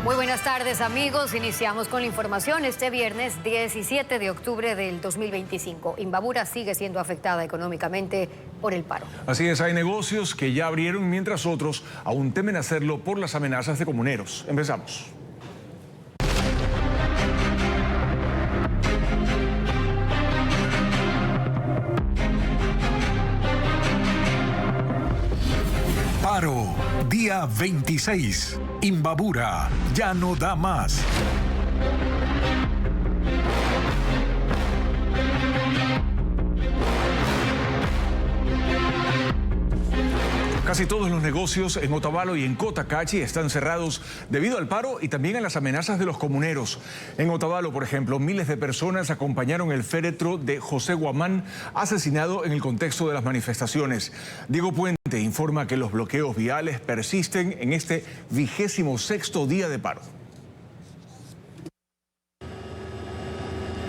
Muy buenas tardes, amigos. Iniciamos con la información. Este viernes 17 de octubre del 2025, Imbabura sigue siendo afectada económicamente por el paro. Así es, hay negocios que ya abrieron mientras otros aún temen hacerlo por las amenazas de comuneros. Empezamos. Paro, día 26. Imbabura ya no da más. Casi todos los negocios en Otavalo y en Cotacachi están cerrados debido al paro y también a las amenazas de los comuneros. En Otavalo, por ejemplo, miles de personas acompañaron el féretro de José Guamán, asesinado en el contexto de las manifestaciones. Diego Puente informa que los bloqueos viales persisten en este 26º día de paro.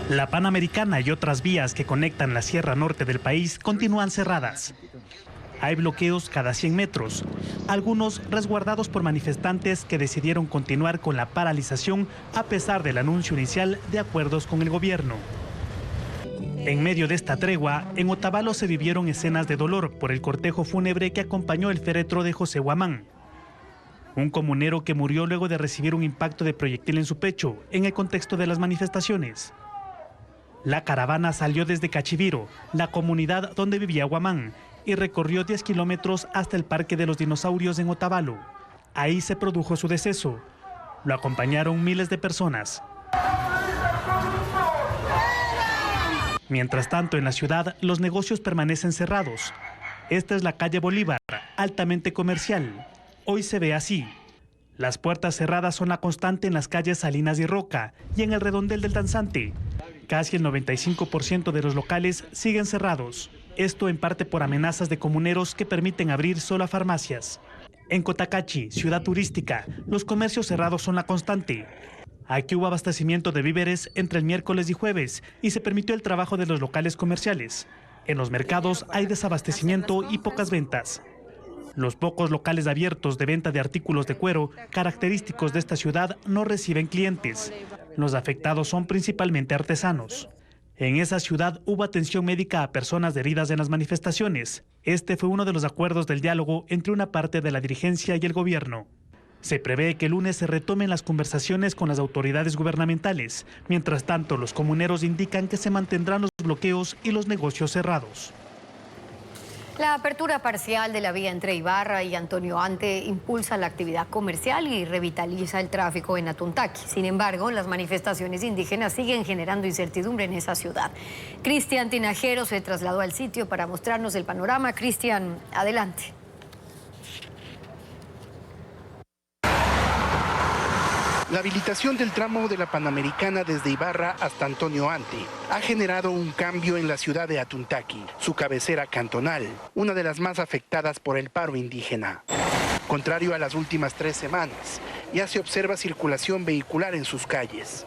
La Panamericana y otras vías que conectan la Sierra Norte del país continúan cerradas. Hay bloqueos cada 100 metros, algunos resguardados por manifestantes que decidieron continuar con la paralización a pesar del anuncio inicial de acuerdos con el gobierno. En medio de esta tregua, en Otavalo se vivieron escenas de dolor por el cortejo fúnebre que acompañó el féretro de José Guamán, un comunero que murió luego de recibir un impacto de proyectil en su pecho en el contexto de las manifestaciones. La caravana salió desde Cachiviro, la comunidad donde vivía Guamán, y recorrió 10 kilómetros hasta el Parque de los Dinosaurios en Otavalo. Ahí se produjo su deceso. Lo acompañaron miles de personas. Mientras tanto, en la ciudad, los negocios permanecen cerrados. Esta es la calle Bolívar, altamente comercial. Hoy se ve así. Las puertas cerradas son la constante en las calles Salinas y Roca y en el redondel del Danzante. Casi el 95% de los locales siguen cerrados. Esto en parte por amenazas de comuneros que permiten abrir solo a farmacias. En Cotacachi, ciudad turística, los comercios cerrados son la constante. Aquí hubo abastecimiento de víveres entre el miércoles y jueves y se permitió el trabajo de los locales comerciales. En los mercados hay desabastecimiento y pocas ventas. Los pocos locales abiertos de venta de artículos de cuero característicos de esta ciudad no reciben clientes. Los afectados son principalmente artesanos. En esa ciudad hubo atención médica a personas heridas en las manifestaciones. Este fue uno de los acuerdos del diálogo entre una parte de la dirigencia y el gobierno. Se prevé que el lunes se retomen las conversaciones con las autoridades gubernamentales. Mientras tanto, los comuneros indican que se mantendrán los bloqueos y los negocios cerrados. La apertura parcial de la vía entre Ibarra y Antonio Ante impulsa la actividad comercial y revitaliza el tráfico en Atuntaqui. Sin embargo, las manifestaciones indígenas siguen generando incertidumbre en esa ciudad. Cristian Tinajero se trasladó al sitio para mostrarnos el panorama. Cristian, adelante. La habilitación del tramo de la Panamericana desde Ibarra hasta Antonio Ante ha generado un cambio en la ciudad de Atuntaqui, su cabecera cantonal, una de las más afectadas por el paro indígena. Contrario a las últimas 3 semanas, ya se observa circulación vehicular en sus calles.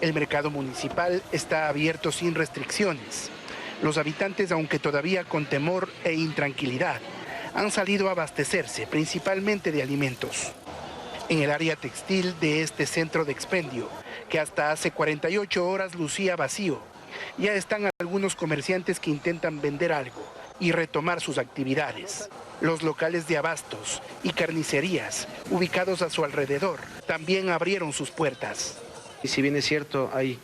El mercado municipal está abierto sin restricciones. Los habitantes, aunque todavía con temor e intranquilidad, han salido a abastecerse, principalmente de alimentos. En el área textil de este centro de expendio, que hasta hace 48 horas lucía vacío, ya están algunos comerciantes que intentan vender algo y retomar sus actividades. Los locales de abastos y carnicerías ubicados a su alrededor también abrieron sus puertas. Y si bien es cierto, hay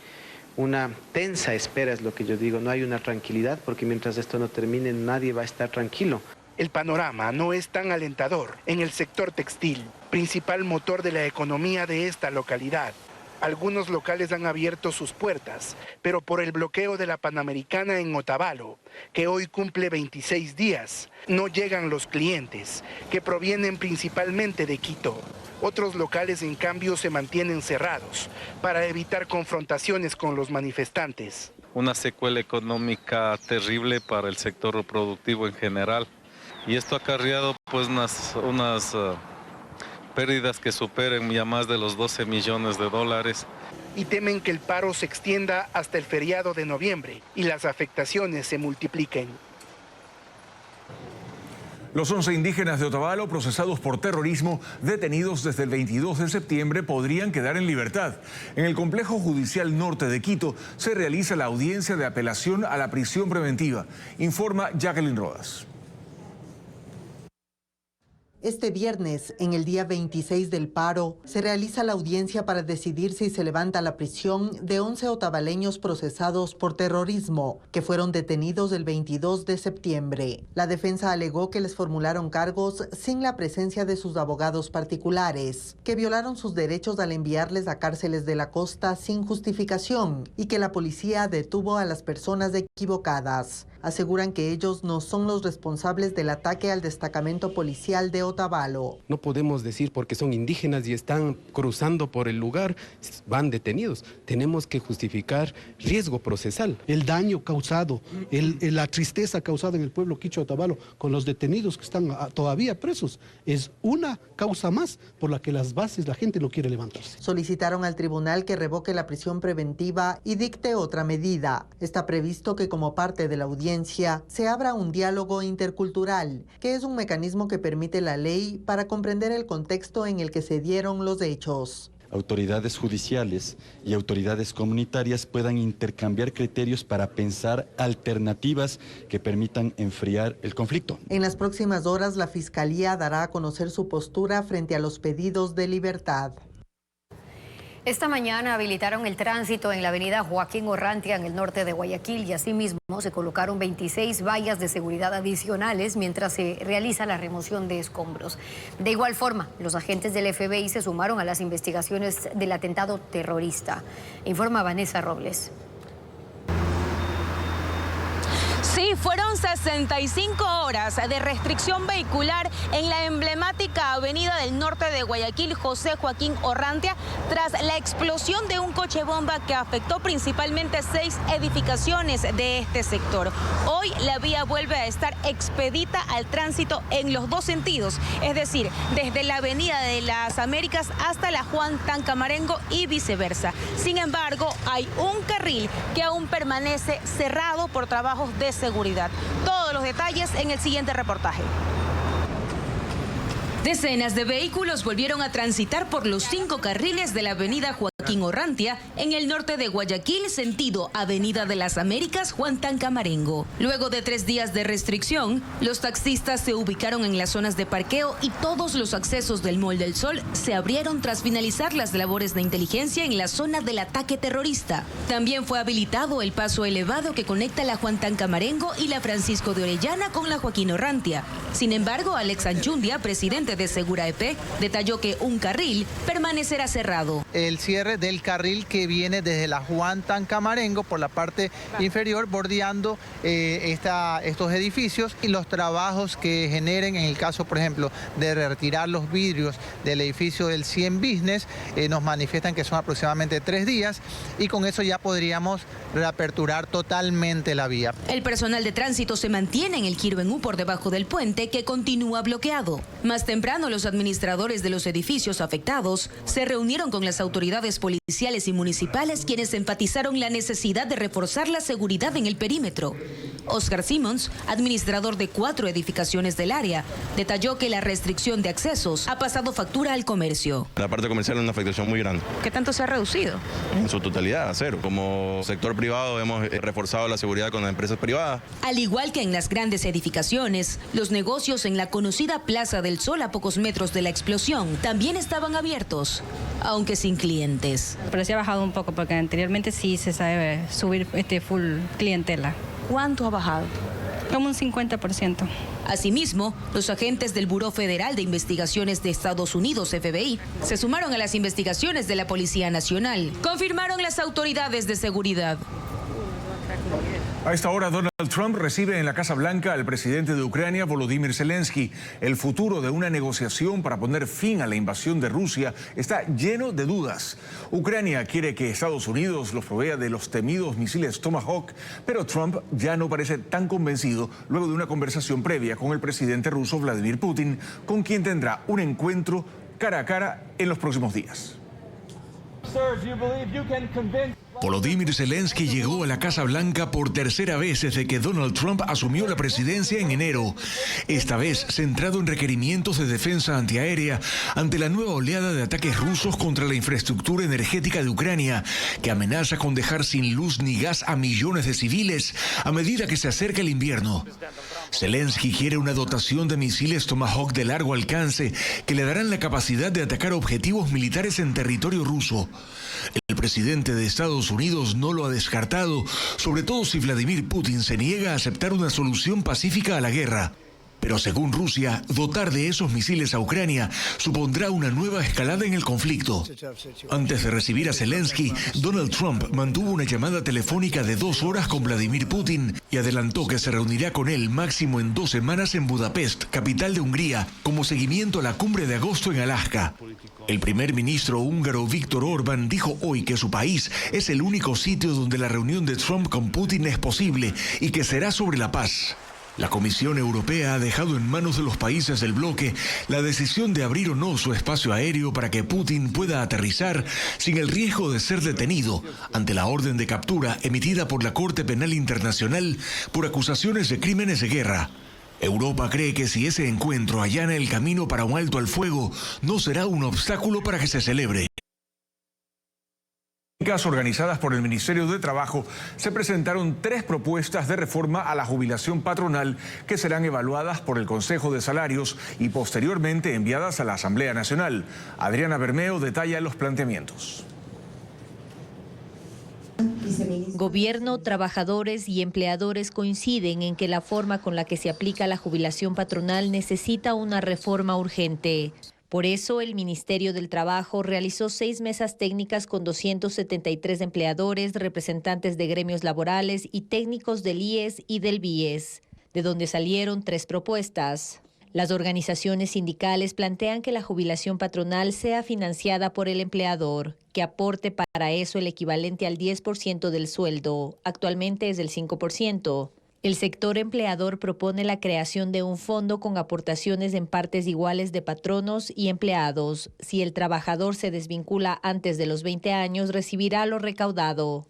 una tensa espera, es lo que yo digo, no hay una tranquilidad, porque mientras esto no termine nadie va a estar tranquilo. El panorama no es tan alentador en el sector textil, principal motor de la economía de esta localidad. Algunos locales han abierto sus puertas, pero por el bloqueo de la Panamericana en Otavalo, que hoy cumple 26 días, no llegan los clientes, que provienen principalmente de Quito. Otros locales, en cambio, se mantienen cerrados para evitar confrontaciones con los manifestantes. Una secuela económica terrible para el sector productivo en general. Y esto ha acarreado pues unas pérdidas que superen ya más de los 12 millones de dólares. Y temen que el paro se extienda hasta el feriado de noviembre y las afectaciones se multipliquen. Los 11 indígenas de Otavalo, procesados por terrorismo, detenidos desde el 22 de septiembre, podrían quedar en libertad. En el Complejo Judicial Norte de Quito se realiza la audiencia de apelación a la prisión preventiva, informa Jacqueline Rodas. Este viernes, en el día 26 del paro, se realiza la audiencia para decidir si se levanta la prisión de 11 otavaleños procesados por terrorismo, que fueron detenidos el 22 de septiembre. La defensa alegó que les formularon cargos sin la presencia de sus abogados particulares, que violaron sus derechos al enviarles a cárceles de la costa sin justificación y que la policía detuvo a las personas equivocadas. Aseguran que ellos no son los responsables del ataque al destacamento policial de Otavalo. No podemos decir porque son indígenas y están cruzando por el lugar, van detenidos. Tenemos que justificar riesgo procesal. El daño causado, la tristeza causada en el pueblo quichua Otavalo con los detenidos que están todavía presos, es una causa más por la que las bases, la gente no quiere levantarse. Solicitaron al tribunal que revoque la prisión preventiva y dicte otra medida. Está previsto que como parte de la audiencia se abra un diálogo intercultural, que es un mecanismo que permite la ley para comprender el contexto en el que se dieron los hechos. Autoridades judiciales y autoridades comunitarias puedan intercambiar criterios para pensar alternativas que permitan enfriar el conflicto. En las próximas horas, la Fiscalía dará a conocer su postura frente a los pedidos de libertad. Esta mañana habilitaron el tránsito en la avenida Joaquín Orrantia en el norte de Guayaquil y asimismo se colocaron 26 vallas de seguridad adicionales mientras se realiza la remoción de escombros. De igual forma, los agentes del FBI se sumaron a las investigaciones del atentado terrorista. Informa Vanessa Robles. Sí, fueron 65 horas de restricción vehicular en la emblemática avenida del norte de Guayaquil, José Joaquín Orrantia, tras la explosión de un coche bomba que afectó principalmente 6 edificaciones de este sector. Hoy la vía vuelve a estar expedita al tránsito en los dos sentidos, es decir, desde la avenida de las Américas hasta la Juan Tancamarengo y viceversa. Sin embargo, hay un carril que aún permanece cerrado por trabajos de seguridad. Todos los detalles en el siguiente reportaje. Decenas de vehículos volvieron a transitar por los 5 carriles de la avenida Joaquín Orrantia en el norte de Guayaquil, sentido Avenida de las Américas, Juan Tancamarengo. Luego de 3 días de restricción, los taxistas se ubicaron en las zonas de parqueo y todos los accesos del Mall del Sol se abrieron tras finalizar las labores de inteligencia en la zona del ataque terrorista. También fue habilitado el paso elevado que conecta la Juan Tancamarengo y la Francisco de Orellana con la Joaquín Orrantia. Sin embargo, Alex Anchundia, presidente de Segura EP, detalló que un carril permanecerá cerrado. El cierre del carril que viene desde la Juan Tancamarengo por la parte inferior, bordeando estos edificios, y los trabajos que generen, en el caso, por ejemplo, de retirar los vidrios del edificio del 100 Business, nos manifiestan que son aproximadamente 3 días y con eso ya podríamos reaperturar totalmente la vía. El personal de tránsito se mantiene en el Giro en U por debajo del puente, que continúa bloqueado. Más temprano, los administradores de los edificios afectados se reunieron con las autoridades policiales y municipales, quienes enfatizaron la necesidad de reforzar la seguridad en el perímetro. Oscar Simmons, administrador de 4 edificaciones del área, detalló que la restricción de accesos ha pasado factura al comercio. La parte comercial es una afectación muy grande. ¿Qué tanto se ha reducido? En su totalidad, a cero. Como sector privado hemos reforzado la seguridad con las empresas privadas. Al igual que en las grandes edificaciones, los negocios en la conocida Plaza del Sol, a pocos metros de la explosión, también estaban abiertos, aunque sin clientes. Pero sí ha bajado un poco, porque anteriormente sí se sabe subir full clientela. ¿Cuánto ha bajado? Como un 50%. Asimismo, los agentes del Buró Federal de Investigaciones de Estados Unidos, FBI, se sumaron a las investigaciones de la Policía Nacional, confirmaron las autoridades de seguridad. A esta hora, Donald Trump recibe en la Casa Blanca al presidente de Ucrania, Volodymyr Zelensky. El futuro de una negociación para poner fin a la invasión de Rusia está lleno de dudas. Ucrania quiere que Estados Unidos los provea de los temidos misiles Tomahawk, pero Trump ya no parece tan convencido luego de una conversación previa con el presidente ruso Vladimir Putin, con quien tendrá un encuentro cara a cara en los próximos días. Volodymyr Zelensky llegó a la Casa Blanca por tercera vez desde que Donald Trump asumió la presidencia en enero. Esta vez centrado en requerimientos de defensa antiaérea ante la nueva oleada de ataques rusos contra la infraestructura energética de Ucrania, que amenaza con dejar sin luz ni gas a millones de civiles a medida que se acerca el invierno. Zelensky quiere una dotación de misiles Tomahawk de largo alcance que le darán la capacidad de atacar objetivos militares en territorio ruso. El presidente de Estados Unidos no lo ha descartado, sobre todo si Vladimir Putin se niega a aceptar una solución pacífica a la guerra. Pero según Rusia, dotar de esos misiles a Ucrania supondrá una nueva escalada en el conflicto. Antes de recibir a Zelensky, Donald Trump mantuvo una llamada telefónica de 2 horas con Vladimir Putin y adelantó que se reunirá con él máximo en 2 semanas en Budapest, capital de Hungría, como seguimiento a la cumbre de agosto en Alaska. El primer ministro húngaro Viktor Orbán dijo hoy que su país es el único sitio donde la reunión de Trump con Putin es posible y que será sobre la paz. La Comisión Europea ha dejado en manos de los países del bloque la decisión de abrir o no su espacio aéreo para que Putin pueda aterrizar sin el riesgo de ser detenido ante la orden de captura emitida por la Corte Penal Internacional por acusaciones de crímenes de guerra. Europa cree que si ese encuentro allana el camino para un alto al fuego, no será un obstáculo para que se celebre. Organizadas por el Ministerio de Trabajo, se presentaron 3 propuestas de reforma a la jubilación patronal que serán evaluadas por el Consejo de Salarios y posteriormente enviadas a la Asamblea Nacional. Adriana Bermeo detalla los planteamientos. Gobierno, trabajadores y empleadores coinciden en que la forma con la que se aplica la jubilación patronal necesita una reforma urgente. Por eso, el Ministerio del Trabajo realizó 6 mesas técnicas con 273 empleadores, representantes de gremios laborales y técnicos del IES y del BIES, de donde salieron 3 propuestas. Las organizaciones sindicales plantean que la jubilación patronal sea financiada por el empleador, que aporte para eso el equivalente al 10% del sueldo, actualmente es del 5%. El sector empleador propone la creación de un fondo con aportaciones en partes iguales de patronos y empleados. Si el trabajador se desvincula antes de los 20 años, recibirá lo recaudado.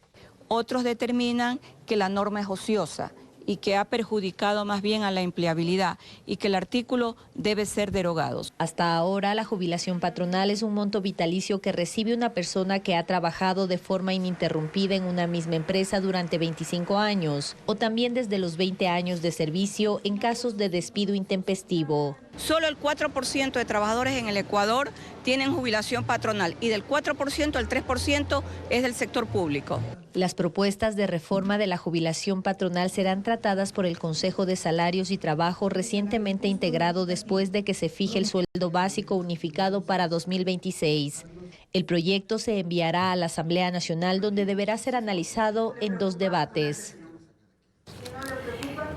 Otros determinan que la norma es ociosa y que ha perjudicado más bien a la empleabilidad y que el artículo debe ser derogado. Hasta ahora, la jubilación patronal es un monto vitalicio que recibe una persona que ha trabajado de forma ininterrumpida en una misma empresa durante 25 años o también desde los 20 años de servicio en casos de despido intempestivo. Solo el 4% de trabajadores en el Ecuador tienen jubilación patronal y del 4% el 3% es del sector público. Las propuestas de reforma de la jubilación patronal serán tratadas por el Consejo de Salarios y Trabajo recientemente integrado después de que se fije el sueldo básico unificado para 2026. El proyecto se enviará a la Asamblea Nacional donde deberá ser analizado en 2 debates.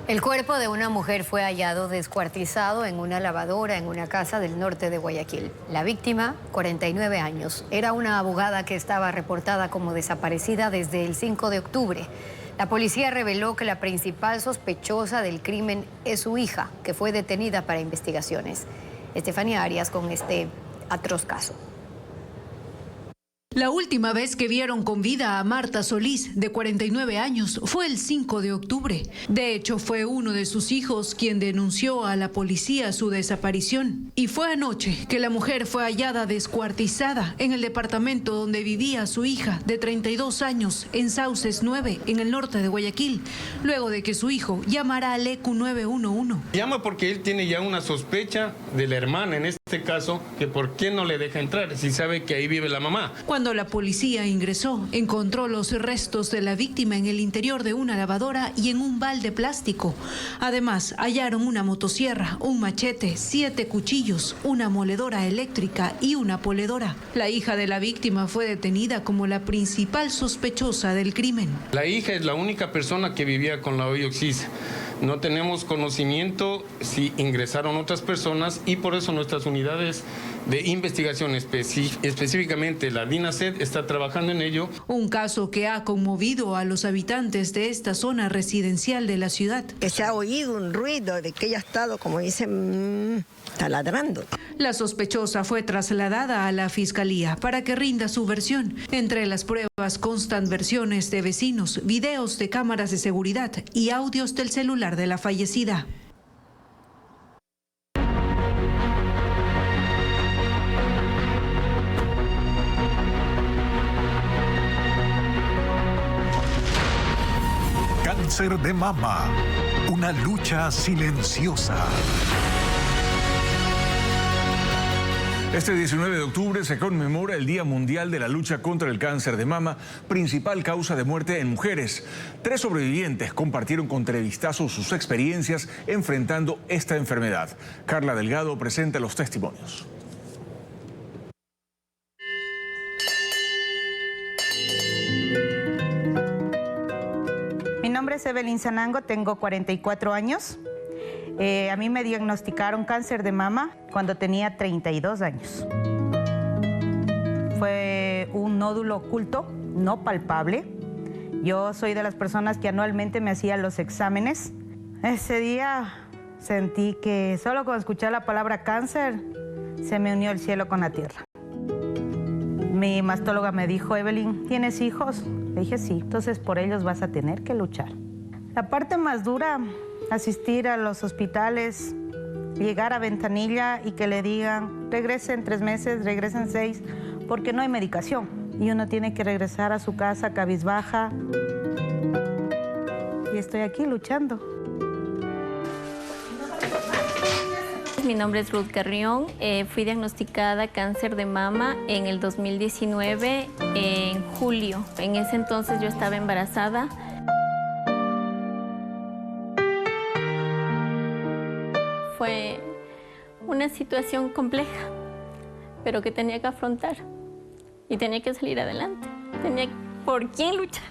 El cuerpo de una mujer fue hallado descuartizado en una lavadora en una casa del norte de Guayaquil. La víctima, 49 años, era una abogada que estaba reportada como desaparecida desde el 5 de octubre. La policía reveló que la principal sospechosa del crimen es su hija, que fue detenida para investigaciones. Estefanía Arias con este atroz caso. La última vez que vieron con vida a Marta Solís, de 49 años, fue el 5 de octubre. De hecho, fue uno de sus hijos quien denunció a la policía su desaparición. Y fue anoche que la mujer fue hallada descuartizada en el departamento donde vivía su hija, de 32 años, en Sauces 9, en el norte de Guayaquil, luego de que su hijo llamara al ECU 911. Llama porque él tiene ya una sospecha de la hermana, en este caso, que por qué no le deja entrar, si sabe que ahí vive la mamá. Cuando la policía ingresó, encontró los restos de la víctima en el interior de una lavadora y en un balde plástico. Además, hallaron una motosierra, un machete, 7 cuchillos, una moledora eléctrica y una poledora. La hija de la víctima fue detenida como la principal sospechosa del crimen. La hija es la única persona que vivía con la Oyoxis. No tenemos conocimiento si ingresaron otras personas y por eso nuestras unidades de investigación, específicamente la DINASED está trabajando en ello. Un caso que ha conmovido a los habitantes de esta zona residencial de la ciudad. Que se ha oído un ruido de que ella ha estado, como dicen, taladrando. La sospechosa fue trasladada a la fiscalía para que rinda su versión. Entre las pruebas constan versiones de vecinos, videos de cámaras de seguridad y audios del celular de la fallecida. Cáncer de mama, una lucha silenciosa. Este 19 de octubre se conmemora el Día Mundial de la Lucha contra el Cáncer de Mama, principal causa de muerte en mujeres. 3 sobrevivientes compartieron con Televistazo sus experiencias enfrentando esta enfermedad. Carla Delgado presenta los testimonios. Mi nombre es Evelyn Sanango, tengo 44 años. A mí me diagnosticaron cáncer de mama cuando tenía 32 años. Fue un nódulo oculto, no palpable. Yo soy de las personas que anualmente me hacía los exámenes. Ese día sentí que solo con escuchar la palabra cáncer se me unió el cielo con la tierra. Mi mastóloga me dijo, Evelyn, ¿tienes hijos? Le dije, sí, entonces por ellos vas a tener que luchar. La parte más dura, asistir a los hospitales, llegar a ventanilla y que le digan, regresen 3 meses, regresen 6, porque no hay medicación. Y uno tiene que regresar a su casa cabizbaja. Y estoy aquí luchando. Mi nombre es Ruth Carrión, fui diagnosticada cáncer de mama en el 2019, en julio. En ese entonces yo estaba embarazada. Fue una situación compleja, pero que tenía que afrontar y tenía que salir adelante. Tenía por quién luchar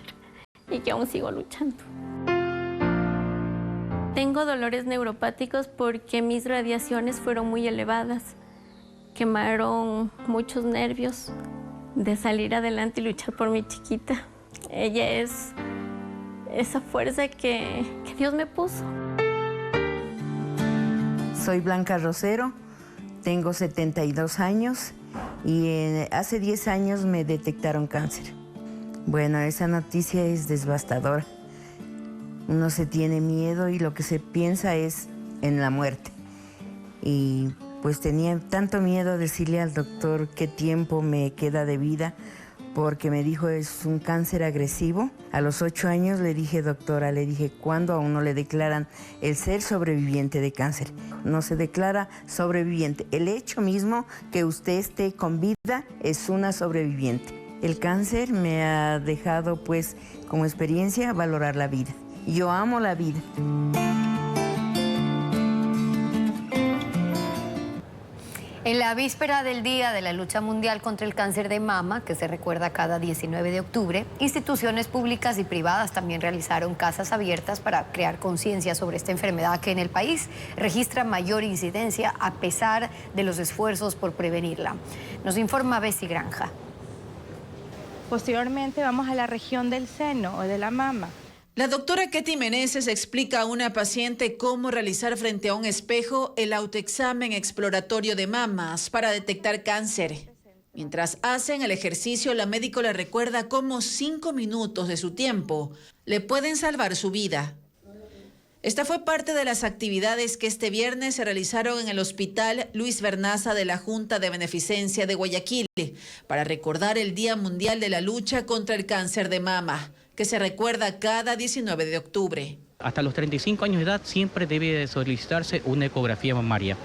y que aún sigo luchando. Tengo dolores neuropáticos porque mis radiaciones fueron muy elevadas. Quemaron muchos nervios de salir adelante y luchar por mi chiquita. Ella es esa fuerza que Dios me puso. Soy Blanca Rosero, tengo 72 años y hace 10 años me detectaron cáncer. Bueno, esa noticia es devastadora. Uno se tiene miedo y lo que se piensa es en la muerte. Y pues tenía tanto miedo a decirle al doctor qué tiempo me queda de vida, porque me dijo es un cáncer agresivo. A los 8 años le dije, doctora, ¿cuándo a uno le declaran el ser sobreviviente de cáncer? No se declara sobreviviente. El hecho mismo que usted esté con vida es una sobreviviente. El cáncer me ha dejado pues como experiencia valorar la vida. Yo amo la vida. En la víspera del Día de la Lucha Mundial contra el Cáncer de Mama, que se recuerda cada 19 de octubre, instituciones públicas y privadas también realizaron casas abiertas para crear conciencia sobre esta enfermedad que en el país registra mayor incidencia a pesar de los esfuerzos por prevenirla. Nos informa Bessie Granja. Posteriormente vamos a la región del seno o de la mama. La doctora Ketty Meneses explica a una paciente cómo realizar frente a un espejo el autoexamen exploratorio de mamas para detectar cáncer. Mientras hacen el ejercicio, la médico le recuerda cómo 5 minutos de su tiempo le pueden salvar su vida. Esta fue parte de las actividades que este viernes se realizaron en el Hospital Luis Vernaza de la Junta de Beneficencia de Guayaquil para recordar el Día Mundial de la Lucha contra el Cáncer de Mama, que se recuerda cada 19 de octubre. Hasta los 35 años de edad siempre debe solicitarse una ecografía mamaria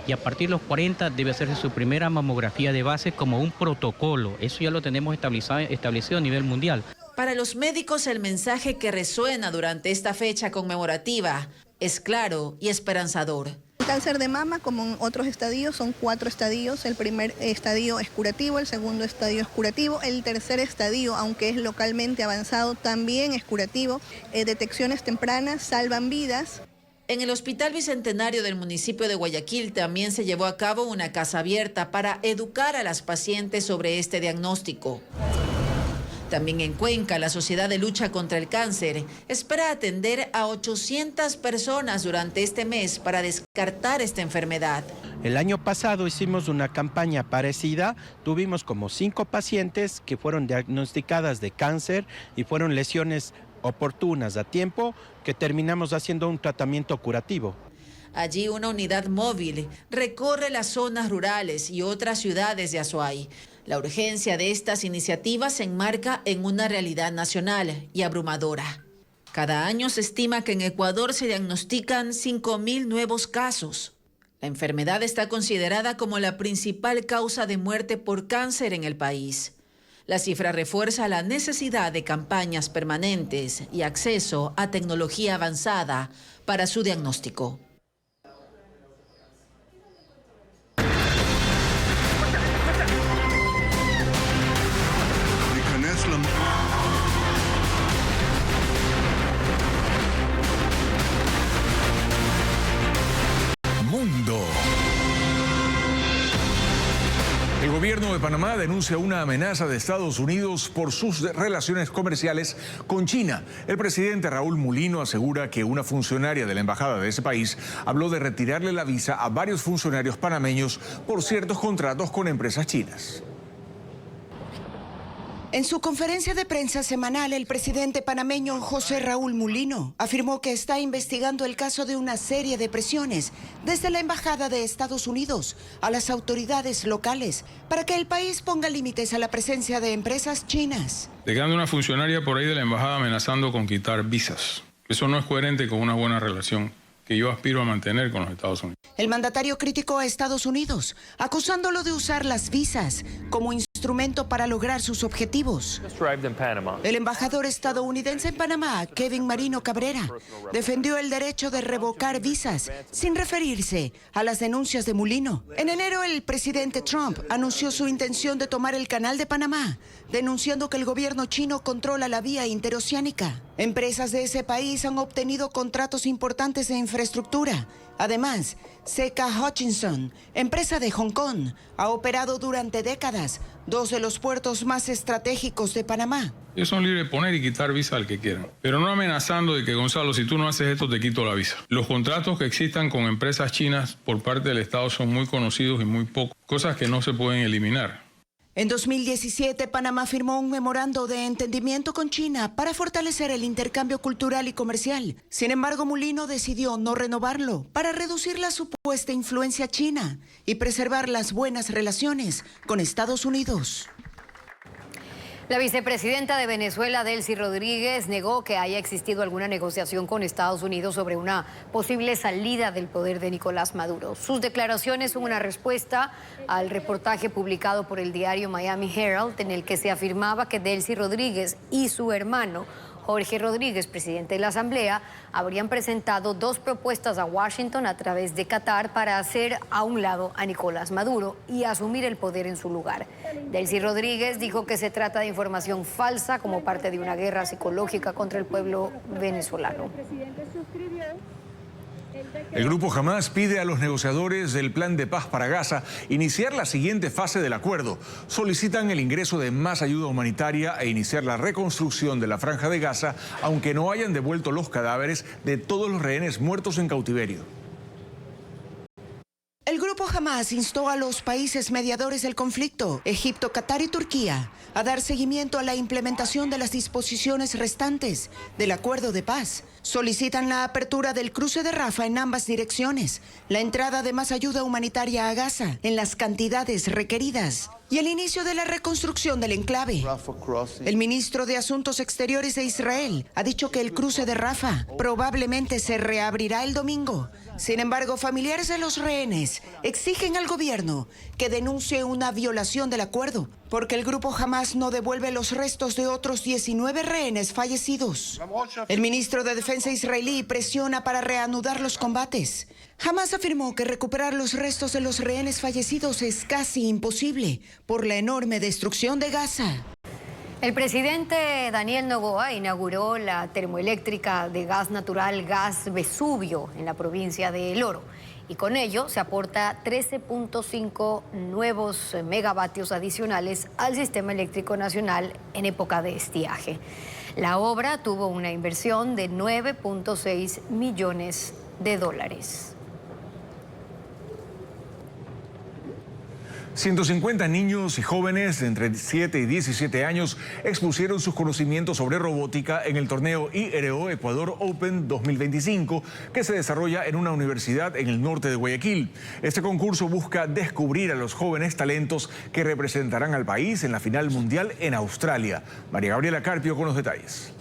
y a partir de los 40 debe hacerse su primera mamografía de base como un protocolo. Eso ya lo tenemos establecido a nivel mundial. Para los médicos, el mensaje que resuena durante esta fecha conmemorativa es claro y esperanzador. El cáncer de mama, como en otros estadios, son 4 estadios. El primer estadio es curativo, el segundo estadio es curativo, el tercer estadio, aunque es localmente avanzado, también es curativo. Detecciones tempranas salvan vidas. En el Hospital Bicentenario del municipio de Guayaquil también se llevó a cabo una casa abierta para educar a las pacientes sobre este diagnóstico. También en Cuenca, la Sociedad de Lucha contra el Cáncer espera atender a 800 personas durante este mes para descartar esta enfermedad. El año pasado hicimos una campaña parecida, tuvimos como 5 pacientes que fueron diagnosticadas de cáncer y fueron lesiones oportunas a tiempo que terminamos haciendo un tratamiento curativo. Allí una unidad móvil recorre las zonas rurales y otras ciudades de Azuay. La urgencia de estas iniciativas se enmarca en una realidad nacional y abrumadora. Cada año se estima que en Ecuador se diagnostican 5.000 nuevos casos. La enfermedad está considerada como la principal causa de muerte por cáncer en el país. La cifra refuerza la necesidad de campañas permanentes y acceso a tecnología avanzada para su diagnóstico. Mundo. El gobierno de Panamá denuncia una amenaza de Estados Unidos por sus relaciones comerciales con China. El presidente Raúl Mulino asegura que una funcionaria de la embajada de ese país habló de retirarle la visa a varios funcionarios panameños por ciertos contratos con empresas chinas. En su conferencia de prensa semanal, el presidente panameño José Raúl Mulino afirmó que está investigando el caso de una serie de presiones desde la Embajada de Estados Unidos a las autoridades locales para que el país ponga límites a la presencia de empresas chinas. Dejando una funcionaria por ahí de la embajada amenazando con quitar visas. Eso no es coherente con una buena relación que yo aspiro a mantener con los Estados Unidos. El mandatario criticó a Estados Unidos, acusándolo de usar las visas como instrumento para lograr sus objetivos. El embajador estadounidense en Panamá, Kevin Marino Cabrera, defendió el derecho de revocar visas sin referirse a las denuncias de Mulino. En enero, el presidente Trump anunció su intención de tomar el Canal de Panamá, denunciando que el gobierno chino controla la vía interoceánica. Empresas de ese país han obtenido contratos importantes de infraestructura. Además, C.K. Hutchinson, empresa de Hong Kong, ha operado durante décadas 2 de los puertos más estratégicos de Panamá. Ellos son libres de poner y quitar visa al que quieran, pero no amenazando de que, Gonzalo, si tú no haces esto, te quito la visa. Los contratos que existan con empresas chinas por parte del Estado son muy conocidos y muy pocos, cosas que no se pueden eliminar. En 2017, Panamá firmó un memorando de entendimiento con China para fortalecer el intercambio cultural y comercial. Sin embargo, Mulino decidió no renovarlo para reducir la supuesta influencia china y preservar las buenas relaciones con Estados Unidos. La vicepresidenta de Venezuela, Delcy Rodríguez, negó que haya existido alguna negociación con Estados Unidos sobre una posible salida del poder de Nicolás Maduro. Sus declaraciones son una respuesta al reportaje publicado por el diario Miami Herald, en el que se afirmaba que Delcy Rodríguez y su hermano Jorge Rodríguez, presidente de la Asamblea, habrían presentado 2 propuestas a Washington a través de Qatar para hacer a un lado a Nicolás Maduro y asumir el poder en su lugar. Delcy Rodríguez dijo que se trata de información falsa como parte de una guerra psicológica contra el pueblo venezolano. El grupo Hamás pide a los negociadores del plan de paz para Gaza iniciar la siguiente fase del acuerdo. Solicitan el ingreso de más ayuda humanitaria e iniciar la reconstrucción de la franja de Gaza, aunque no hayan devuelto los cadáveres de todos los rehenes muertos en cautiverio. El grupo Hamás instó a los países mediadores del conflicto, Egipto, Qatar y Turquía, a dar seguimiento a la implementación de las disposiciones restantes del acuerdo de paz. Solicitan la apertura del cruce de Rafah en ambas direcciones, la entrada de más ayuda humanitaria a Gaza en las cantidades requeridas y el inicio de la reconstrucción del enclave. El ministro de Asuntos Exteriores de Israel ha dicho que el cruce de Rafah probablemente se reabrirá el domingo. Sin embargo, familiares de los rehenes exigen al gobierno que denuncie una violación del acuerdo, porque el grupo Hamás no devuelve los restos de otros 19 rehenes fallecidos. El ministro de Defensa israelí presiona para reanudar los combates. Hamás afirmó que recuperar los restos de los rehenes fallecidos es casi imposible por la enorme destrucción de Gaza. El presidente Daniel Noboa inauguró la termoeléctrica de gas natural Gas Vesubio en la provincia de El Oro. Y con ello se aporta 13.5 nuevos megavatios adicionales al sistema eléctrico nacional en época de estiaje. La obra tuvo una inversión de 9.6 millones de dólares. 150 niños y jóvenes de entre 7 y 17 años expusieron sus conocimientos sobre robótica en el torneo IRO Ecuador Open 2025 que se desarrolla en una universidad en el norte de Guayaquil. Este concurso busca descubrir a los jóvenes talentos que representarán al país en la final mundial en Australia. María Gabriela Carpio con los detalles.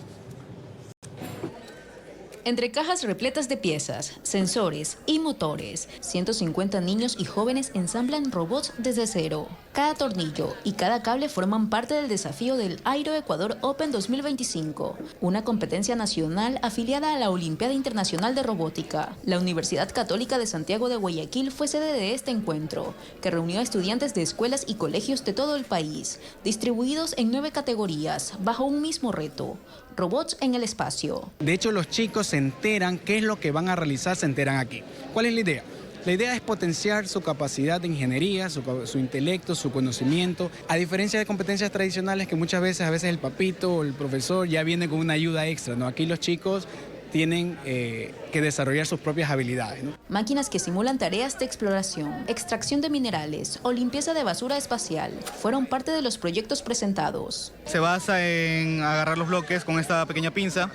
Entre cajas repletas de piezas, sensores y motores, 150 niños y jóvenes ensamblan robots desde cero. Cada tornillo y cada cable forman parte del desafío del IRO Ecuador Open 2025, una competencia nacional afiliada a la Olimpiada Internacional de Robótica. La Universidad Católica de Santiago de Guayaquil fue sede de este encuentro, que reunió a estudiantes de escuelas y colegios de todo el país, distribuidos en 9 categorías, bajo un mismo reto: robots en el espacio. De hecho, los chicos se enteran qué es lo que van a realizar, se enteran aquí. ¿Cuál es la idea? La idea es potenciar su capacidad de ingeniería, su intelecto, su conocimiento, a diferencia de competencias tradicionales que muchas veces el papito o el profesor ya viene con una ayuda extra, ¿no? Aquí los chicos tienen que desarrollar sus propias habilidades, ¿no? Máquinas que simulan tareas de exploración, extracción de minerales o limpieza de basura espacial fueron parte de los proyectos presentados. Se basa en agarrar los bloques con esta pequeña pinza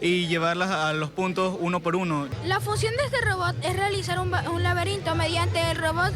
y llevarlas a los puntos uno por uno. La función de este robot es realizar un laberinto. Mediante el robot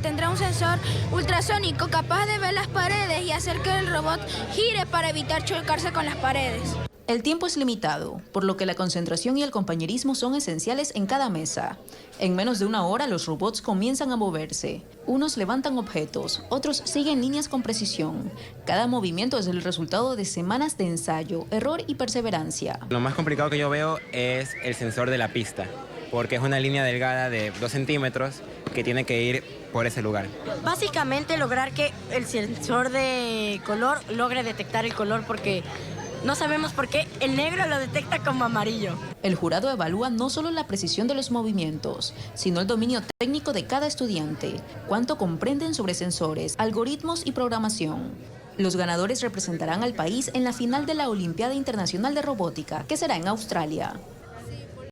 tendrá un sensor ultrasónico capaz de ver las paredes y hacer que el robot gire para evitar chocarse con las paredes. El tiempo es limitado, por lo que la concentración y el compañerismo son esenciales en cada mesa. En menos de una hora los robots comienzan a moverse. Unos levantan objetos, otros siguen líneas con precisión. Cada movimiento es el resultado de semanas de ensayo, error y perseverancia. Lo más complicado que yo veo es el sensor de la pista, porque es una línea delgada de 2 centímetros que tiene que ir por ese lugar. Básicamente lograr que el sensor de color logre detectar el color, porque no sabemos por qué el negro lo detecta como amarillo. El jurado evalúa no solo la precisión de los movimientos, sino el dominio técnico de cada estudiante, cuánto comprenden sobre sensores, algoritmos y programación. Los ganadores representarán al país en la final de la Olimpiada Internacional de Robótica, que será en Australia.